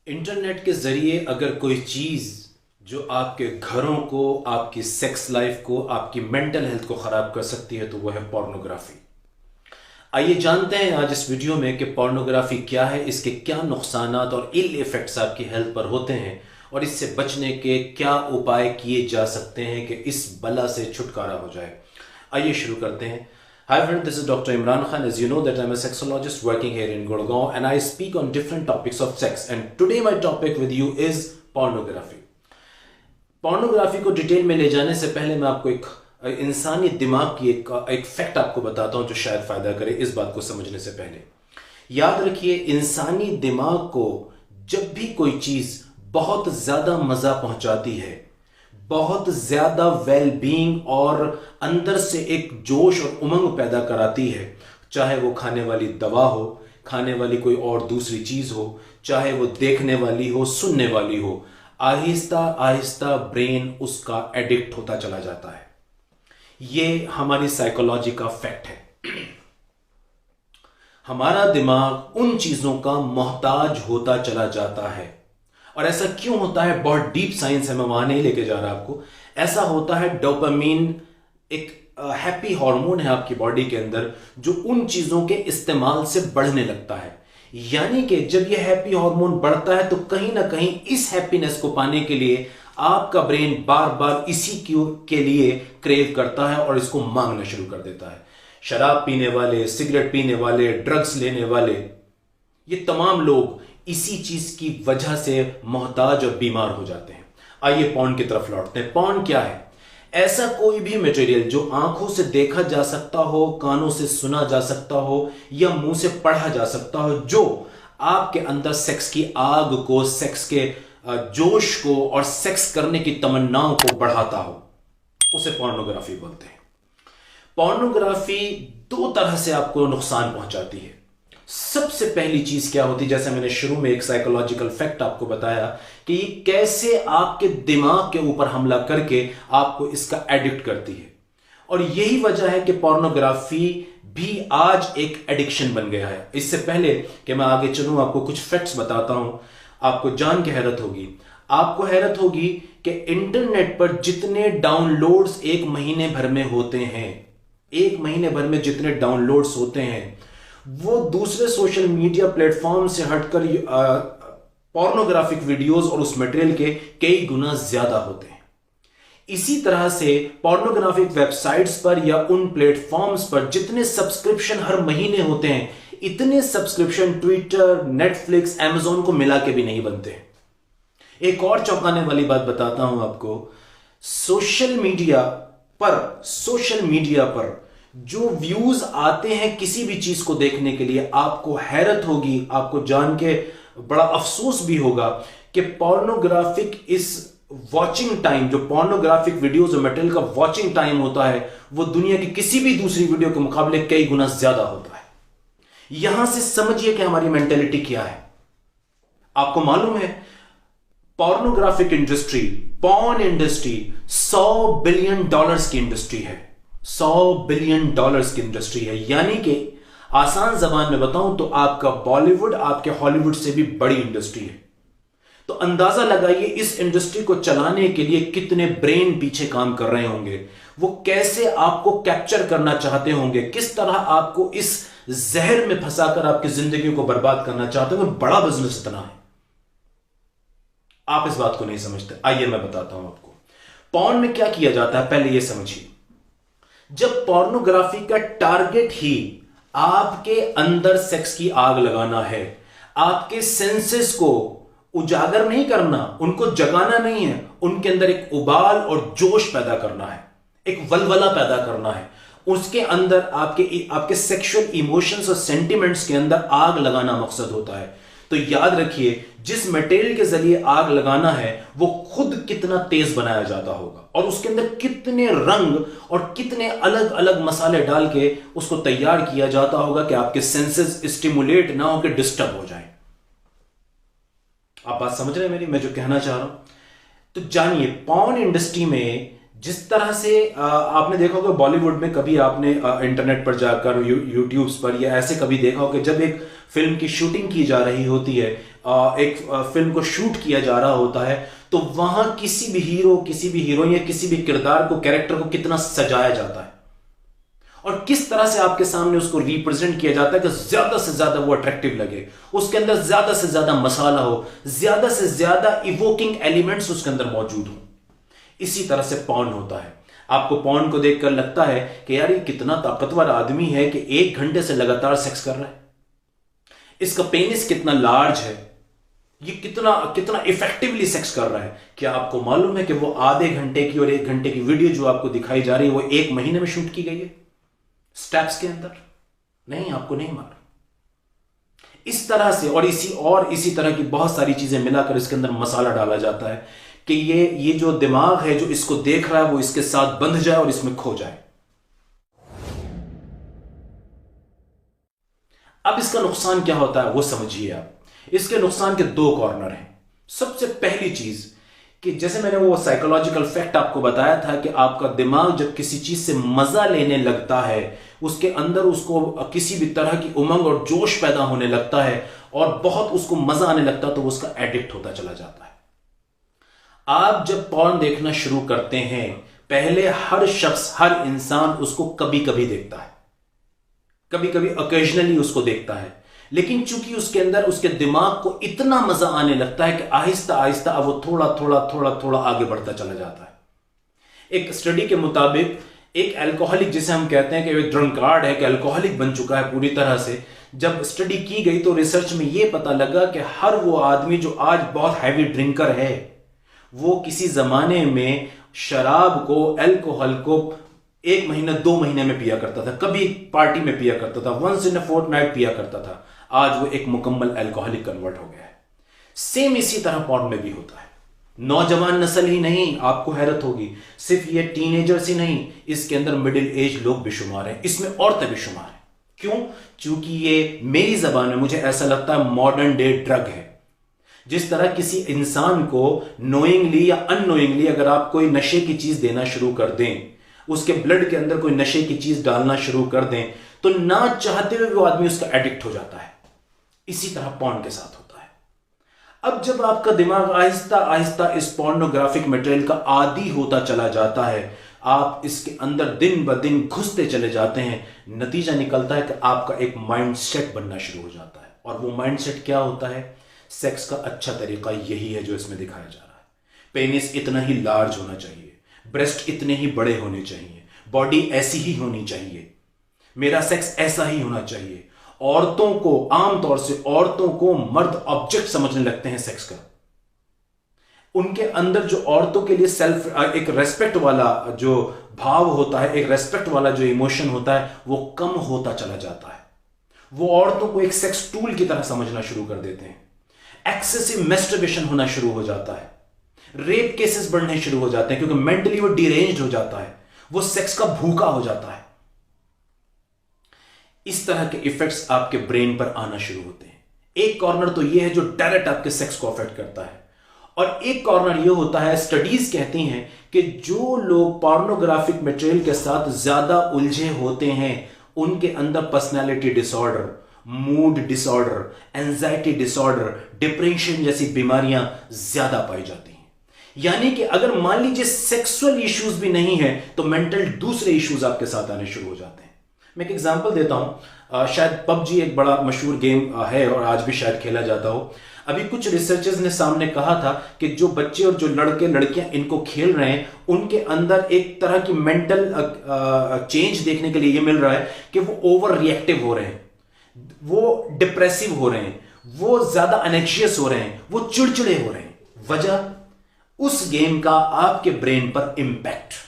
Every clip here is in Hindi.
इंटरनेट के ज़रिए अगर कोई चीज़ जो आपके घरों को, आपकी सेक्स लाइफ को, आपकी मेंटल हेल्थ को ख़राब कर सकती है तो वो है पोर्नोग्राफी। आइए जानते हैं आज इस वीडियो में कि पोर्नोग्राफी क्या है, इसके क्या नुकसानात और इल इफ़ेक्ट्स आपकी हेल्थ पर होते हैं और इससे बचने के क्या उपाय किए जा सकते हैं कि इस बला से छुटकारा हो जाए। आइए शुरू करते हैं। Hi friend, this is Dr. Imran Khan. As you know that I'm a sexologist working here in Gurgaon and I speak on different topics of sex, and today my topic with you is pornography. Pornography को डिटेल में ले जाने से पहले मैं आपको एक इंसानी दिमाग की एक फैक्ट आपको बताता हूं जो शायद फायदा करे इस बात को समझने से पहले। याद रखिए, इंसानी दिमाग को जब भी कोई चीज बहुत ज्यादा मजा पहुंचाती है, बहुत ज्यादा वेल बीइंग और अंदर से एक जोश और उमंग पैदा कराती है, चाहे वो खाने वाली दवा हो, खाने वाली कोई और दूसरी चीज हो, चाहे वो देखने वाली हो, सुनने वाली हो, आहिस्ता आहिस्ता ब्रेन उसका एडिक्ट होता चला जाता है। ये हमारी साइकोलॉजी का फैक्ट है। हमारा दिमाग उन चीजों का मोहताज होता चला जाता है। और ऐसा क्यों होता है, बहुत डीप साइंस है, मैं वहां नहीं लेके जा रहा आपको। ऐसा होता है, डोपामीन एक हैप्पी हार्मोन है आपकी बॉडी के अंदर जो उन चीजों के इस्तेमाल से बढ़ने लगता है। यानी कि जब यह हैप्पी हार्मोन बढ़ता है तो कहीं ना कहीं इस हैप्पीनेस को पाने के लिए आपका ब्रेन बार बार इसी के लिए क्रेव करता है और इसको मांगना शुरू कर देता है। शराब पीने वाले, सिगरेट पीने वाले, ड्रग्स लेने वाले, ये तमाम लोग इसी चीज की वजह से मोहताज और बीमार हो जाते हैं। आइए पॉर्न की तरफ लौटते हैं। पॉर्न क्या है? ऐसा कोई भी मटेरियल जो आंखों से देखा जा सकता हो, कानों से सुना जा सकता हो या मुंह से पढ़ा जा सकता हो, जो आपके अंदर सेक्स की आग को, सेक्स के जोश को और सेक्स करने की तमन्नाओं को बढ़ाता हो, उसे पोर्नोग्राफी बोलते हैं। पोर्नोग्राफी दो तरह से आपको नुकसान पहुंचाती है। सबसे पहली चीज क्या होती है, जैसे मैंने शुरू में एक साइकोलॉजिकल फैक्ट आपको बताया कि ये कैसे आपके दिमाग के ऊपर हमला करके आपको इसका एडिक्ट करती है। और यही वजह है कि पोर्नोग्राफी भी आज एक एडिक्शन बन गया है। इससे पहले कि मैं आगे चलूं, आपको कुछ फैक्ट्स बताता हूं, आपको जान के हैरत होगी। आपको हैरत होगी कि इंटरनेट पर जितने डाउनलोड्स एक महीने भर में होते हैं, एक महीने भर में जितने डाउनलोड्स होते हैं, वो दूसरे सोशल मीडिया प्लेटफॉर्म से हटकर पोर्नोग्राफिक वीडियोस और उस मटेरियल के कई गुना ज्यादा होते हैं। इसी तरह से पोर्नोग्राफिक वेबसाइट्स पर या उन प्लेटफॉर्म्स पर जितने सब्सक्रिप्शन हर महीने होते हैं, इतने सब्सक्रिप्शन ट्विटर, नेटफ्लिक्स, अमेजोन को मिला के भी नहीं बनते। एक और चौंकाने वाली बात बताता हूं आपको। सोशल मीडिया पर जो व्यूज आते हैं किसी भी चीज को देखने के लिए, आपको हैरत होगी, आपको जान के बड़ा अफसोस भी होगा कि पोर्नोग्राफिक इस वॉचिंग टाइम, जो पोर्नोग्राफिक वीडियोस और मटेरियल का वॉचिंग टाइम होता है, वो दुनिया की किसी भी दूसरी वीडियो के मुकाबले कई गुना ज्यादा होता है। यहां से समझिए कि हमारी मेंटेलिटी क्या है। आपको मालूम है, pornographic industry, porn industry $100 billion की इंडस्ट्री है। $100 बिलियन की इंडस्ट्री है। यानी कि आसान जबान में बताऊं तो आपका बॉलीवुड आपके हॉलीवुड से भी बड़ी इंडस्ट्री है। तो अंदाजा लगाइए इस इंडस्ट्री को चलाने के लिए कितने ब्रेन पीछे काम कर रहे होंगे, वो कैसे आपको कैप्चर करना चाहते होंगे, किस तरह आपको इस जहर में फंसाकर आपकी जिंदगी को बर्बाद करना चाहते होंगे। बड़ा बिजनेस इतना है, आप इस बात को नहीं समझते। आइए मैं बताता हूं आपको पॉर्न में क्या किया जाता है। पहले यह समझिए, जब पोर्नोग्राफी का टारगेट ही आपके अंदर सेक्स की आग लगाना है, आपके सेंसेस को उजागर नहीं करना, उनको जगाना नहीं है, उनके अंदर एक उबाल और जोश पैदा करना है, एक वलवला पैदा करना है, उसके अंदर आपके सेक्सुअल इमोशंस और सेंटिमेंट्स के अंदर आग लगाना मकसद होता है। तो याद रखिए, जिस मटेरियल के जरिए आग लगाना है वो खुद कितना तेज बनाया जाता होगा और उसके अंदर कितने रंग और कितने अलग अलग मसाले डाल के उसको तैयार किया जाता होगा कि आपके सेंसेस स्टिमुलेट ना होकर डिस्टर्ब हो जाए। आप बात समझ रहे हैं मेरी, मैं जो कहना चाह रहा हूं? तो जानिए, पॉर्न इंडस्ट्री में जिस तरह से आपने देखा होगा बॉलीवुड में, कभी आपने इंटरनेट पर जाकर यूट्यूब्स पर या ऐसे कभी देखा होगा जब एक फिल्म की शूटिंग की जा रही होती है, एक फिल्म को शूट किया जा रहा होता है, तो वहां किसी भी हीरो, किसी भी हीरोइन या किसी भी किरदार को, कैरेक्टर को कितना सजाया जाता है और किस तरह से आपके सामने उसको रिप्रेजेंट किया जाता है कि ज्यादा से ज्यादा वो अट्रैक्टिव लगे, उसके अंदर ज्यादा से ज्यादा मसाला हो, ज्यादा से ज्यादा इवोकिंग एलिमेंट्स उसके अंदर मौजूद हो। इसी तरह से पॉर्न होता है। आपको पॉर्न को देखकर लगता है कि यार ये कितना ताकतवर आदमी है कि 1 घंटे से लगातार सेक्स कर रहा है, इसका पेनिस कितना लार्ज है, ये कितना कितना इफेक्टिवली सेक्स कर रहा है। क्या आपको मालूम है कि वो आधे घंटे की और 1 घंटे की वीडियो जो आपको दिखाई जा रही है वो 1 महीने में शूट की गई है स्टेप्स के अंदर? नहीं, आपको नहीं मालूम। इस तरह से और इसी तरह की बहुत सारी चीजें मिलाकर इसके अंदर मसाला डाला जाता है कि ये जो दिमाग है जो इसको देख रहा है वो इसके साथ बंध जाए और इसमें खो जाए। अब इसका नुकसान क्या होता है वो समझिए आप। इसके नुकसान के 2 कॉर्नर हैं। सबसे पहली चीज कि जैसे मैंने वो साइकोलॉजिकल फैक्ट आपको बताया था कि आपका दिमाग जब किसी चीज से मजा लेने लगता है, उसके अंदर उसको किसी भी तरह की उमंग और जोश पैदा होने लगता है और बहुत उसको मजा आने लगता है, तो वो उसका एडिक्ट होता चला जाता है। आप जब पॉर्न देखना शुरू करते हैं, पहले हर शख्स, हर इंसान उसको कभी कभी देखता है, कभी कभी ओकेजनली उसको देखता है, लेकिन चूंकि उसके अंदर उसके दिमाग को इतना मजा आने लगता है कि आहिस्ता आहिस्ता अब वो थोड़ा थोड़ा थोड़ा थोड़ा आगे बढ़ता चला जाता है। एक स्टडी के मुताबिक एक अल्कोहलिक, जिसे हम कहते हैं कि एक ड्रंकार्ड है, कि अल्कोहलिक बन चुका है पूरी तरह से, जब स्टडी की गई तो रिसर्च में यह पता लगा कि हर वो आदमी जो आज बहुत हैवी ड्रिंकर है, वो किसी जमाने में शराब को, अल्कोहल को 1 महीना 2 महीने में पिया करता था, कभी पार्टी में पिया करता था, वंस इन अ फोर्टनाइट पिया करता था। आज वो एक मुकम्मल अल्कोहलिक कन्वर्ट हो गया है। सेम इसी तरह पॉर्न में भी होता है। नौजवान नस्ल ही नहीं, आपको हैरत होगी, सिर्फ ये टीनेजर्स ही नहीं, इसके अंदर मिडिल एज लोग भी शुमार हैं, इसमें औरतें भी शुमार हैं। क्यों? क्योंकि ये मेरी जबान में मुझे ऐसा लगता है मॉडर्न डे ड्रग है। जिस तरह किसी इंसान को नोइंगली या अननोइंगली अगर आप कोई नशे की चीज देना शुरू कर दें, उसके ब्लड के अंदर कोई नशे की चीज डालना शुरू कर दें, तो ना चाहते हुए वो आदमी उसका एडिक्ट हो जाता है। इसी तरह पॉर्न के साथ होता है। अब जब आपका दिमाग आहिस्ता आहिस्ता इस पोर्नोग्राफिक मटेरियल का आदी होता चला जाता है, आप इसके अंदर दिन ब दिन घुसते चले जाते हैं, नतीजा निकलता है कि आपका एक माइंड सेट बनना शुरू हो जाता है। और वो माइंड सेट क्या होता है? सेक्स का अच्छा तरीका यही है जो इसमें दिखाया जा रहा है। पेनिस इतना ही लार्ज होना चाहिए, ब्रेस्ट इतने ही बड़े होने चाहिए, बॉडी ऐसी ही होनी चाहिए, मेरा सेक्स ऐसा ही होना चाहिए। औरतों को, आमतौर से औरतों को मर्द ऑब्जेक्ट समझने लगते हैं सेक्स का। उनके अंदर जो औरतों के लिए सेल्फ, एक रेस्पेक्ट वाला जो भाव होता है, एक रेस्पेक्ट वाला जो इमोशन होता है, वो कम होता चला जाता है। वो औरतों को एक सेक्स टूल की तरह समझना शुरू कर देते हैं। एक्सेसिव मैस्टरबेशन होना शुरू हो जाता है, रेप केसेस बढ़ने शुरू हो जाते हैं, क्योंकि मेंटली वो डिरेंज्ड हो जाता है, वो सेक्स का भूखा हो जाता है। इस तरह के इफेक्ट्स आपके ब्रेन पर आना शुरू होते हैं। एक कॉर्नर तो यह है जो डायरेक्ट आपके सेक्स को अफेक्ट करता है, और एक कॉर्नर यह होता है, स्टडीज कहती हैं कि जो लोग पोर्नोग्राफिक मटेरियल के साथ ज्यादा उलझे होते हैं, उनके अंदर personality disorder, mood disorder, anxiety disorder, depression जैसी बीमारियां ज्यादा पाई जाती हैं। यानी कि अगर मान लीजिए सेक्सुअल इश्यूज भी नहीं है, तो मेंटल दूसरे इश्यूज आपके साथ आने शुरू हो जाते हैं। मैं एक एग्जांपल देता हूं, शायद पबजी एक बड़ा मशहूर गेम है और आज भी शायद खेला जाता हो। अभी कुछ रिसर्चर्स ने सामने कहा था कि जो बच्चे और जो लड़के लड़कियां इनको खेल रहे हैं, उनके अंदर एक तरह की मेंटल चेंज देखने के लिए ये मिल रहा है कि वो ओवर रिएक्टिव हो रहे हैं, वो डिप्रेसिव हो रहे हैं, वो ज्यादा अनएक्शियस हो रहे हैं, वो चिड़चिड़े हो रहे हैं। वजह उस गेम का आपके ब्रेन पर इंपैक्ट।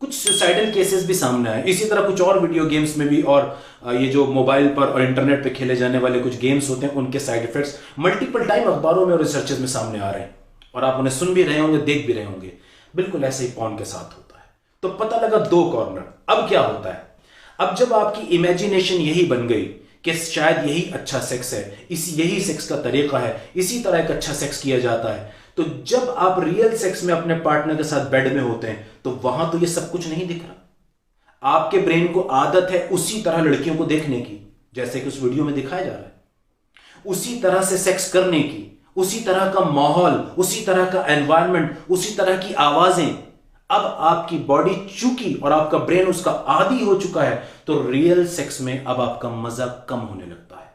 कुछ सुसाइडल केसेस भी सामने आए। इसी तरह कुछ और वीडियो गेम्स में भी, और ये जो मोबाइल पर और इंटरनेट पे खेले जाने वाले कुछ गेम्स होते हैं, उनके साइड इफेक्ट्स मल्टीपल टाइम अखबारों में और रिसर्चेस में सामने आ रहे हैं, और आप उन्हें सुन भी रहे होंगे, देख भी रहे होंगे। बिल्कुल ऐसे ही पॉर्न के साथ होता है। तो पता लगा 2 कॉर्नर। अब क्या होता है? अब जब आपकी इमेजिनेशन यही बन गई कि शायद यही अच्छा सेक्स है, यही सेक्स का तरीका है, इसी तरह एक अच्छा सेक्स किया जाता है, तो जब आप रियल सेक्स में अपने पार्टनर के साथ बेड में होते हैं तो वहां तो ये सब कुछ नहीं दिख रहा। आपके ब्रेन को आदत है उसी तरह लड़कियों को देखने की, जैसे कि उस वीडियो में दिखाया जा रहा है, उसी तरह से सेक्स करने की, उसी तरह का माहौल, उसी तरह का एनवायरनमेंट, उसी तरह की आवाजें। अब आपकी बॉडी चूकी और आपका ब्रेन उसका आदी हो चुका है, तो रियल सेक्स में अब आपका मजा कम होने लगता है,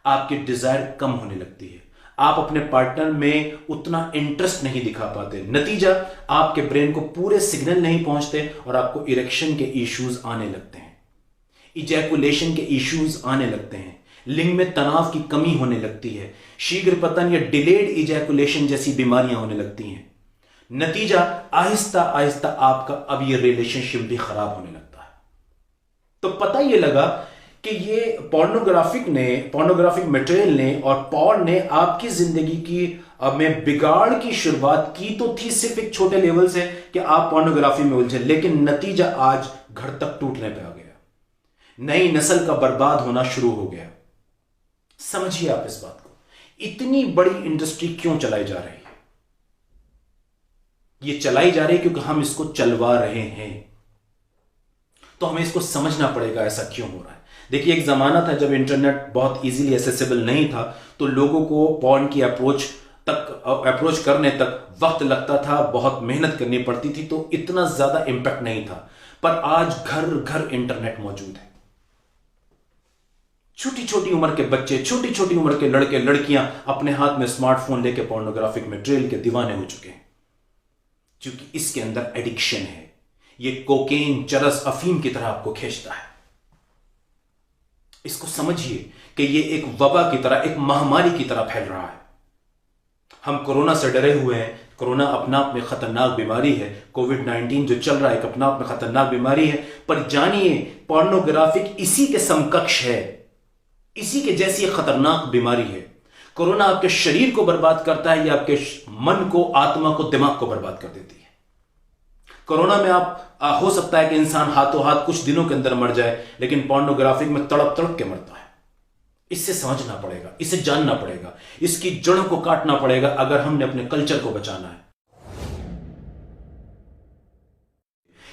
आपकी डिजायर कम होने लगती है, आप अपने पार्टनर में उतना इंटरेस्ट नहीं दिखा पाते। नतीजा, आपके ब्रेन को पूरे सिग्नल नहीं पहुंचते और आपको इरेक्शन के इश्यूज आने लगते हैं, इजैकुलेशन के इश्यूज आने लगते हैं, लिंग में तनाव की कमी होने लगती है, शीघ्र पतन या डिलेड इजैकुलेशन जैसी बीमारियां होने लगती हैं। नतीजा, आहिस्ता आहिस्ता आपका अब ये रिलेशनशिप भी खराब होने लगता है। तो पता ये लगा कि ये पोर्नोग्राफिक मटेरियल ने और पॉर्न ने आपकी जिंदगी की में बिगाड़ की शुरुआत की तो थी सिर्फ एक छोटे लेवल से कि आप पोर्नोग्राफी में उलझे, लेकिन नतीजा आज घर तक टूटने पे आ गया, नई नस्ल का बर्बाद होना शुरू हो गया। समझिए आप इस बात को, इतनी बड़ी इंडस्ट्री क्यों चलाई जा रही है? ये चलाई जा रही है क्योंकि हम इसको चलवा रहे हैं, तो हमें इसको समझना पड़ेगा ऐसा क्यों हो रहा है। देखिए, एक जमाना था जब इंटरनेट बहुत इजीली एक्सेसिबल नहीं था, तो लोगों को पॉर्न की अप्रोच करने तक वक्त लगता था, बहुत मेहनत करनी पड़ती थी, तो इतना ज्यादा इंपैक्ट नहीं था। पर आज घर घर इंटरनेट मौजूद है, छोटी छोटी उम्र के बच्चे, छोटी छोटी उम्र के लड़के लड़कियां अपने हाथ में स्मार्टफोन लेके पोर्नोग्राफिक मटेरियल के दीवाने हो चुके हैं, क्योंकि इसके अंदर एडिक्शन है। ये कोकेन, चरस, अफीम की तरह आपको खींचता है। इसको समझिए कि ये एक वबा की तरह, एक महामारी की तरह फैल रहा है। हम कोरोना से डरे हुए हैं। कोरोना अपना आप में खतरनाक बीमारी है, कोविड-19 जो चल रहा है एक अपना आप में खतरनाक बीमारी है, पर जानिए पोर्नोग्राफिक इसी के समकक्ष है, इसी के जैसी खतरनाक बीमारी है। कोरोना आपके शरीर को बर्बाद करता है, या आपके मन को, आत्मा को, दिमाग को बर्बाद कर देती है। कोरोना में आप हो सकता है कि इंसान हाथों हाथ कुछ दिनों के अंदर मर जाए, लेकिन पोर्नोग्राफिक में तड़प तड़प के मरता है। इससे समझना पड़ेगा, इसे जानना पड़ेगा, इसकी जड़ को काटना पड़ेगा अगर हमने अपने कल्चर को बचाना है।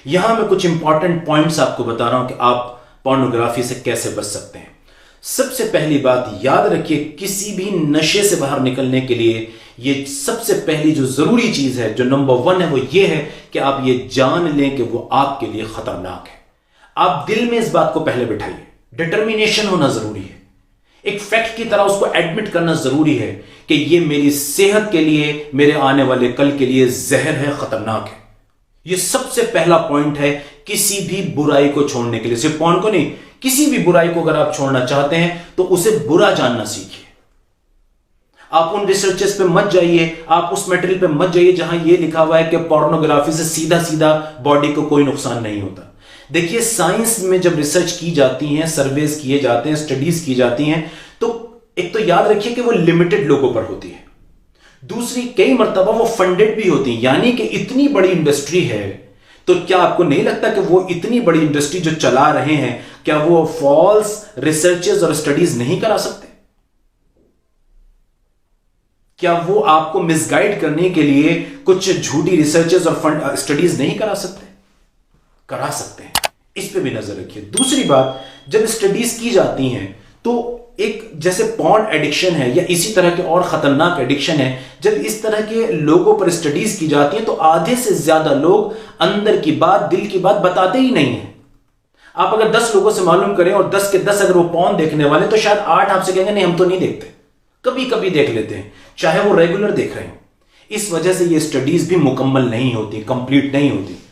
यहां मैं कुछ इंपॉर्टेंट पॉइंट्स आपको बता रहा हूं कि आप पोर्नोग्राफी से कैसे बच सकते हैं। सबसे पहली बात याद रखिए, किसी भी नशे से बाहर निकलने के लिए ये सबसे पहली जो जरूरी चीज है, जो नंबर 1 है, वो ये है कि आप ये जान लें कि वो आपके लिए खतरनाक है। आप दिल में इस बात को पहले बिठाइए, डिटर्मिनेशन होना जरूरी है, एक फैक्ट की तरह उसको एडमिट करना जरूरी है कि ये मेरी सेहत के लिए, मेरे आने वाले कल के लिए जहर है, खतरनाक है। ये सबसे पहला पॉइंट है किसी भी बुराई को छोड़ने के लिए। सिर्फ पॉर्न को नहीं, किसी भी बुराई को अगर आप छोड़ना चाहते हैं तो उसे बुरा जानना सीखिए। आप उन रिसर्चेस पे मत जाइए, आप उस मटेरियल पे मत जाइए जहां यह लिखा हुआ है कि पोर्नोग्राफी से सीधा सीधा बॉडी को कोई नुकसान नहीं होता। देखिए, साइंस में जब रिसर्च की जाती है, सर्वेस किए जाते हैं, स्टडीज की जाती हैं, तो एक तो याद रखिए कि वो लिमिटेड लोगों पर होती है, दूसरी कई मर्तबा वो फंडेड भी होती है। यानी कि इतनी बड़ी इंडस्ट्री है, तो क्या आपको नहीं लगता कि वो इतनी बड़ी इंडस्ट्री जो चला रहे हैं, क्या वो फॉल्स रिसर्चेस और स्टडीज नहीं करा सकते? क्या वो आपको मिसगाइड करने के लिए कुछ झूठी रिसर्चेस और स्टडीज नहीं करा सकते? करा सकते हैं, इस पे भी नजर रखिए। दूसरी बात, जब स्टडीज की जाती हैं तो एक जैसे पॉर्न एडिक्शन है या इसी तरह के और खतरनाक एडिक्शन है, जब इस तरह के लोगों पर स्टडीज की जाती हैं तो आधे से ज्यादा लोग अंदर की बात, दिल की बात बताते ही नहीं है। आप अगर 10 लोगों से मालूम करें और 10 के 10 अगर वो पॉर्न देखने वाले, तो शायद 8 आपसे कहेंगे नहीं हम तो नहीं देखते, कभी कभी देख लेते हैं, चाहे वो रेगुलर देख रहे हो। इस वजह से ये स्टडीज भी मुकम्मल नहीं होती, कंप्लीट नहीं होती।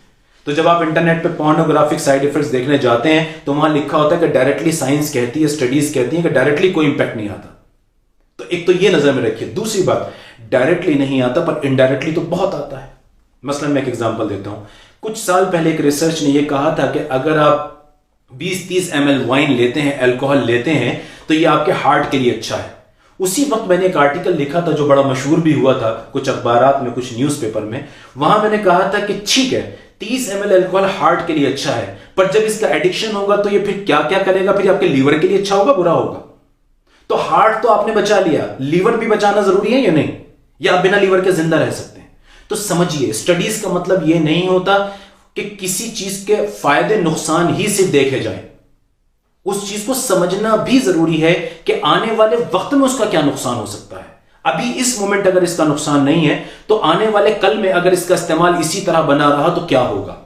तो जब आप इंटरनेट पे पोर्नोग्राफिक साइड इफेक्ट्स देखने जाते हैं तो वहां लिखा होता है कि डायरेक्टली साइंस कहती है, स्टडीज कहती है कि डायरेक्टली कोई इंपैक्ट नहीं आता। तो एक तो ये नजर में रखिए। दूसरी बात, डायरेक्टली नहीं आता पर इनडायरेक्टली तो बहुत आता है। मसलन मैं एक एग्जांपल देता हूं। कुछ साल पहले एक रिसर्च ने यह कहा था कि अगर आप 20-30 ml वाइन लेते हैं, अल्कोहल लेते हैं, तो ये आपके हार्ट के लिए अच्छा है। उसी वक्त मैंने एक आर्टिकल लिखा था जो बड़ा मशहूर भी हुआ था, कुछ अखबारात में, कुछ न्यूज़पेपर में। वहां मैंने कहा था कि ठीक है, 30 ml अल्कोहल हार्ट के लिए अच्छा है, पर जब इसका एडिक्शन होगा तो ये फिर क्या क्या करेगा, फिर आपके लीवर के लिए अच्छा होगा, बुरा होगा। तो हार्ट तो आपने बचा लिया, लीवर भी बचाना जरूरी है या नहीं? या आप बिना लीवर के जिंदा रह सकते हैं। तो समझिए, स्टडीज का मतलब यह नहीं होता कि किसी चीज के फायदे नुकसान ही सिर्फ देखे जाएं। उस चीज को समझना भी जरूरी है कि आने वाले वक्त में उसका क्या नुकसान हो सकता है। अभी इस मोमेंट अगर इसका नुकसान नहीं है तो आने वाले कल में अगर इसका इस्तेमाल इसी तरह बना रहा तो क्या होगा।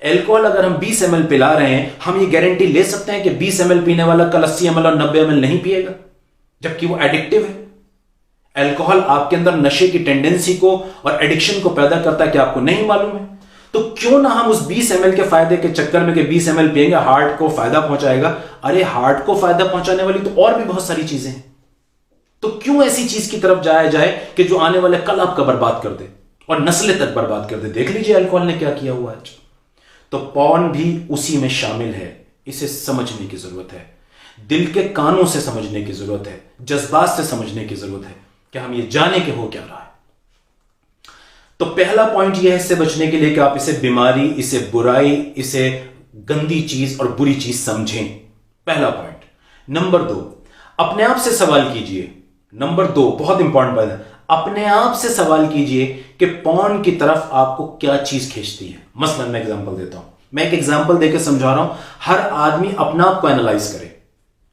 एल्कोहल अगर हम 20 ml पिला रहे हैं, हम ये गारंटी ले सकते हैं कि 20 ml पीने वाला कल 80 ml और 90 ml नहीं पिएगा, जबकि वो एडिक्टिव है। एल्कोहल आपके अंदर नशे की टेंडेंसी को और एडिक्शन को पैदा करता है कि आपको नहीं मालूम है। तो क्यों ना हम उस 20 ml के फायदे के चक्कर में कि 20 ml पिएंगे हार्ट को फायदा पहुंचाएगा। अरे हार्ट को फायदा पहुंचाने वाली तो और भी बहुत सारी चीजें हैं। तो क्यों ऐसी चीज की तरफ जाया जाए कि जो आने वाले कल आपका बर्बाद कर दे और नस्लें तक बर्बाद कर दे। देख लीजिए अल्कोहल ने क्या किया हुआ आज। तो पॉर्न भी उसी में शामिल है। इसे समझने की जरूरत है, दिल के कानों से समझने की जरूरत है, जज्बात से समझने की जरूरत है कि हम ये जाने के हो क्या रहा है। तो पहला पॉइंट यह है इससे बचने के लिए कि आप इसे बीमारी, इसे बुराई, इसे गंदी चीज और बुरी चीज समझें। पहला पॉइंट। नंबर 2, अपने आप से सवाल कीजिए। नंबर 2 बहुत इंपॉर्टेंट बात है, अपने आप से सवाल कीजिए कि पॉर्न की तरफ आपको क्या चीज खींचती है। मसलन मैं एग्जांपल देता हूं, मैं एक एग्जांपल देकर समझा रहा हूं। हर आदमी अपना आप को एनालाइज करे।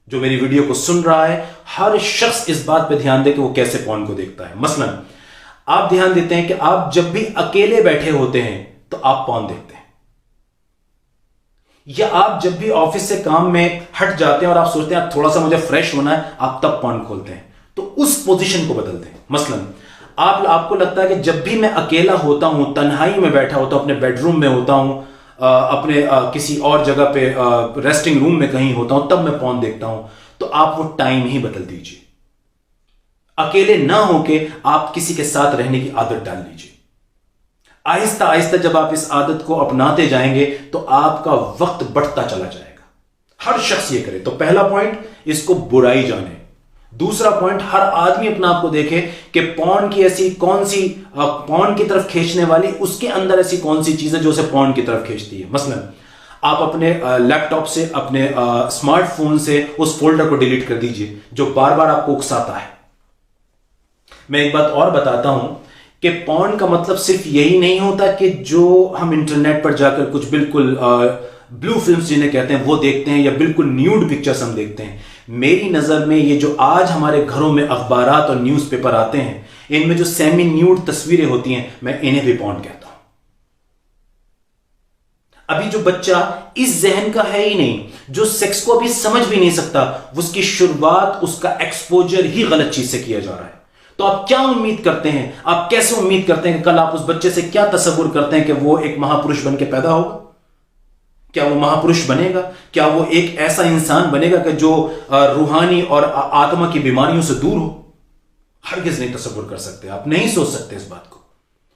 जो मेरी वीडियो को सुन रहा है, हर शख्स इस बात पे ध्यान दे कि वो कैसे पॉर्न को देखता है। मसलन आप ध्यान देते हैं कि आप जब भी अकेले बैठे होते हैं तो आप पॉर्न देखते हैं, या आप जब भी ऑफिस से काम में हट जाते हैं और आप सोचते हैं थोड़ा सा मुझे फ्रेश होना है, आप तब पॉर्न खोलते हैं। तो उस पोजीशन को बदल दें। मसलन आपको लगता है कि जब भी मैं अकेला होता हूं, तन्हाई में बैठा होता हूं, अपने बेडरूम में होता हूं, अपने किसी और जगह पे रेस्टिंग रूम में कहीं होता हूं, तब मैं पॉर्न देखता हूं। तो आप वो टाइम ही बदल दीजिए। अकेले ना होके आप किसी के साथ रहने की आदत डाल लीजिए। आहिस्ता आहिस्ता जब आप इस आदत को अपनाते जाएंगे तो आपका वक्त बढ़ता चला जाएगा। हर शख्स ये करे। तो पहला पॉइंट, इसको बुराई जाने। दूसरा पॉइंट, हर आदमी अपना आपको देखे कि पॉर्न की ऐसी कौन सी, पॉर्न की तरफ खींचने वाली उसके अंदर ऐसी कौन सी चीज है जो उसे पॉर्न की तरफ खींचती है। मसलन आप अपने लैपटॉप से, अपने स्मार्टफोन से उस फोल्डर को डिलीट कर दीजिए जो बार बार आपको उकसाता है। मैं एक बात और बताता हूं कि पॉर्न का मतलब सिर्फ यही नहीं होता कि जो हम इंटरनेट पर जाकर कुछ बिल्कुल ब्लू फिल्म्स जिन्हें कहते हैं वो देखते हैं, या बिल्कुल न्यूड पिक्चर्स हम देखते हैं। मेरी नजर में ये जो आज हमारे घरों में अखबारात और न्यूज़पेपर आते हैं, इनमें जो सेमी न्यूड तस्वीरें होती हैं, मैं इन्हें भी पॉर्न कहता हूं। अभी जो बच्चा इस जहन का है ही नहीं, जो सेक्स को अभी समझ भी नहीं सकता, उसकी शुरुआत, उसका एक्सपोजर ही गलत चीज से किया जा रहा है। तो आप क्या उम्मीद करते हैं, आप कैसे उम्मीद करते हैं कि कल आप उस बच्चे से क्या तसव्वुर करते हैं कि वो एक महापुरुष बन के पैदा होगा? क्या वो महापुरुष बनेगा? क्या वो एक ऐसा इंसान बनेगा कि जो रूहानी और आत्मा की बीमारियों से दूर हो? हरगिज़ नहीं तसव्वुर कर सकते, आप नहीं सोच सकते इस बात को,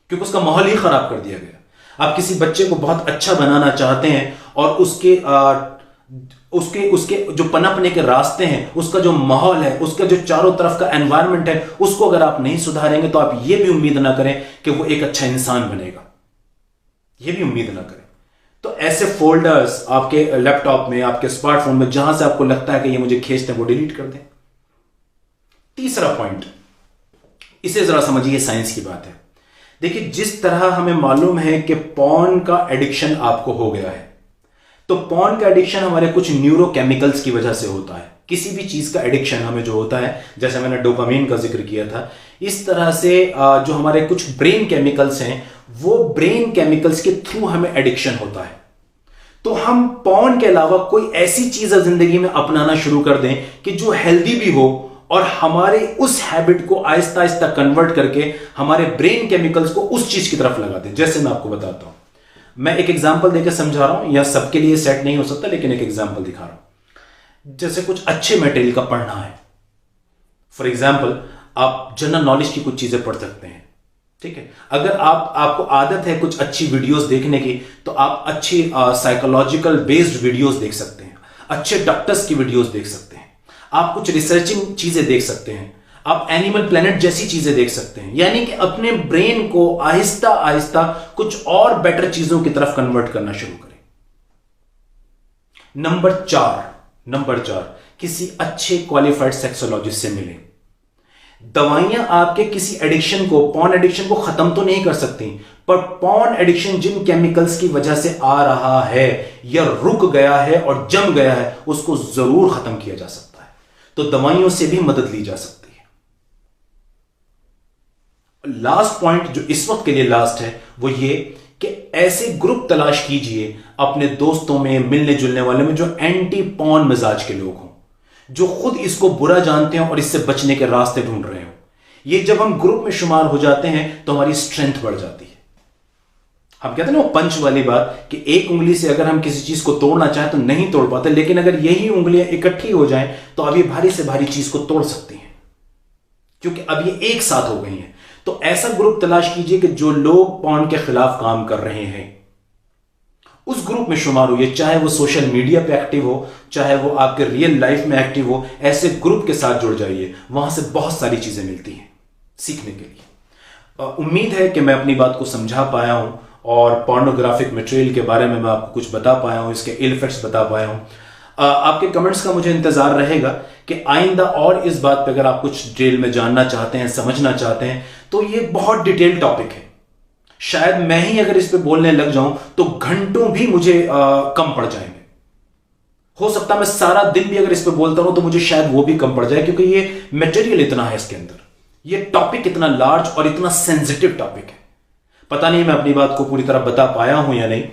क्योंकि उसका माहौल ही खराब कर दिया गया। आप किसी बच्चे को बहुत अच्छा बनाना चाहते हैं और उसके जो पनपने के रास्ते हैं, उसका जो माहौल है, उसका जो चारों तरफ का एनवायरनमेंट है, उसको अगर आप नहीं सुधारेंगे तो आप ये भी उम्मीद ना करें कि वो एक अच्छा इंसान बनेगा। ये भी उम्मीद ना करें। तो ऐसे फोल्डर्स आपके लैपटॉप में, आपके स्मार्टफोन में, जहां से आपको लगता है कि ये मुझे खींचते हैं, वो डिलीट कर दें। तीसरा पॉइंट, इसे जरा समझिए, साइंस की बात है। देखिए, जिस तरह हमें मालूम है कि पॉर्न का एडिक्शन आपको हो गया है, तो पॉर्न का एडिक्शन हमारे कुछ न्यूरोकेमिकल्स की वजह से होता है। किसी भी चीज का एडिक्शन हमें जो होता है, जैसे मैंने डोपामिन का जिक्र किया था, इस तरह से जो हमारे कुछ ब्रेन केमिकल्स हैं, वो ब्रेन केमिकल्स के थ्रू हमें एडिक्शन होता है। तो हम पॉर्न के अलावा कोई ऐसी चीज जिंदगी में अपनाना शुरू कर दें कि जो हेल्दी भी हो और हमारे उस हैबिट को आहिस्ता आहिस्ता कन्वर्ट करके हमारे ब्रेन केमिकल्स को उस चीज की तरफ लगा दें। जैसे मैं आपको बताता हूं, मैं एक एग्जांपल देकर समझा रहा हूं, यह सबके लिए सेट नहीं हो सकता, लेकिन एक एग्जांपल दिखा रहा हूं। जैसे कुछ अच्छे मटेरियल का पढ़ना है, फॉर एग्जांपल आप जनरल नॉलेज की कुछ चीजें पढ़ सकते हैं, ठीक है। अगर आपको आदत है कुछ अच्छी वीडियोस देखने की, तो आप अच्छी साइकोलॉजिकल बेस्ड वीडियोस देख सकते हैं, अच्छे डॉक्टर्स की वीडियोस देख सकते हैं, आप कुछ रिसर्चिंग चीजें देख सकते हैं, आप एनिमल प्लेनेट जैसी चीजें देख सकते हैं। यानी कि अपने ब्रेन को आहिस्ता आहिस्ता कुछ और बेटर चीजों की तरफ कन्वर्ट करना शुरू करें। नंबर चार, किसी अच्छे क्वालिफाइड सेक्सोलॉजिस्ट से मिलें। दवाइयां आपके किसी एडिक्शन को, पॉर्न एडिक्शन को खत्म तो नहीं कर सकती, पर पॉर्न एडिक्शन जिन केमिकल्स की वजह से आ रहा है या रुक गया है और जम गया है, उसको जरूर खत्म किया जा सकता है। तो दवाइयों से भी मदद ली जा सकती है। लास्ट पॉइंट जो इस वक्त के लिए लास्ट है वो ये कि ऐसे ग्रुप तलाश कीजिए अपने दोस्तों में, मिलने जुलने वाले में, जो एंटी पॉर्न मिजाज के लोग हों, जो खुद इसको बुरा जानते हो और इससे बचने के रास्ते ढूंढ रहे हो। ये जब हम ग्रुप में शुमार हो जाते हैं तो हमारी स्ट्रेंथ बढ़ जाती है। हम कहते हैं ना वो पंच वाली बात कि एक उंगली से अगर हम किसी चीज को तोड़ना चाहें तो नहीं तोड़ पाते, लेकिन अगर यही उंगलियां इकट्ठी हो जाएं तो अब ये भारी से भारी चीज को तोड़ सकती हैं, क्योंकि अब ये एक साथ हो गई हैं। तो ऐसा ग्रुप तलाश कीजिए कि जो लोग पॉर्न के खिलाफ काम कर रहे हैं उस ग्रुप में शुमार हुई, चाहे वो सोशल मीडिया पे एक्टिव हो, चाहे वो आपके रियल लाइफ में एक्टिव हो। ऐसे ग्रुप के साथ जुड़ जाइए, वहां से बहुत सारी चीजें मिलती हैं सीखने के लिए। उम्मीद है कि मैं अपनी बात को समझा पाया हूं और पोर्नोग्राफिक मटेरियल के बारे में मैं आपको कुछ बता पाया हूं, इसके इल इफेक्ट्स बता पाया हूं। आपके कमेंट्स का मुझे इंतजार रहेगा कि आइंदा और इस बात पे अगर आप कुछ डिटेल में जानना चाहते हैं, समझना चाहते हैं, तो ये बहुत डिटेल टॉपिक है। शायद मैं ही अगर इस पे बोलने लग जाऊं तो घंटों भी मुझे कम पड़ जाएंगे। हो सकता है मैं सारा दिन भी अगर इस पे बोलता रहूं तो मुझे शायद वो भी कम पड़ जाए, क्योंकि ये मटेरियल इतना है इसके अंदर, ये टॉपिक इतना लार्ज और इतना सेंसिटिव टॉपिक है। पता नहीं मैं अपनी बात को पूरी तरह बता पाया हूं या नहीं।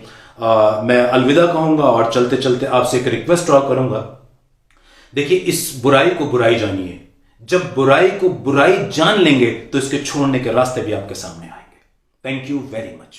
मैं अलविदा कहूंगा और चलते चलते आपसे एक रिक्वेस्ट ड्रॉ करूंगा। देखिए, इस बुराई को बुराई जानिए। जब बुराई को बुराई जान लेंगे तो इसके छोड़ने के रास्ते भी आपके सामने आएंगे। Thank you very much.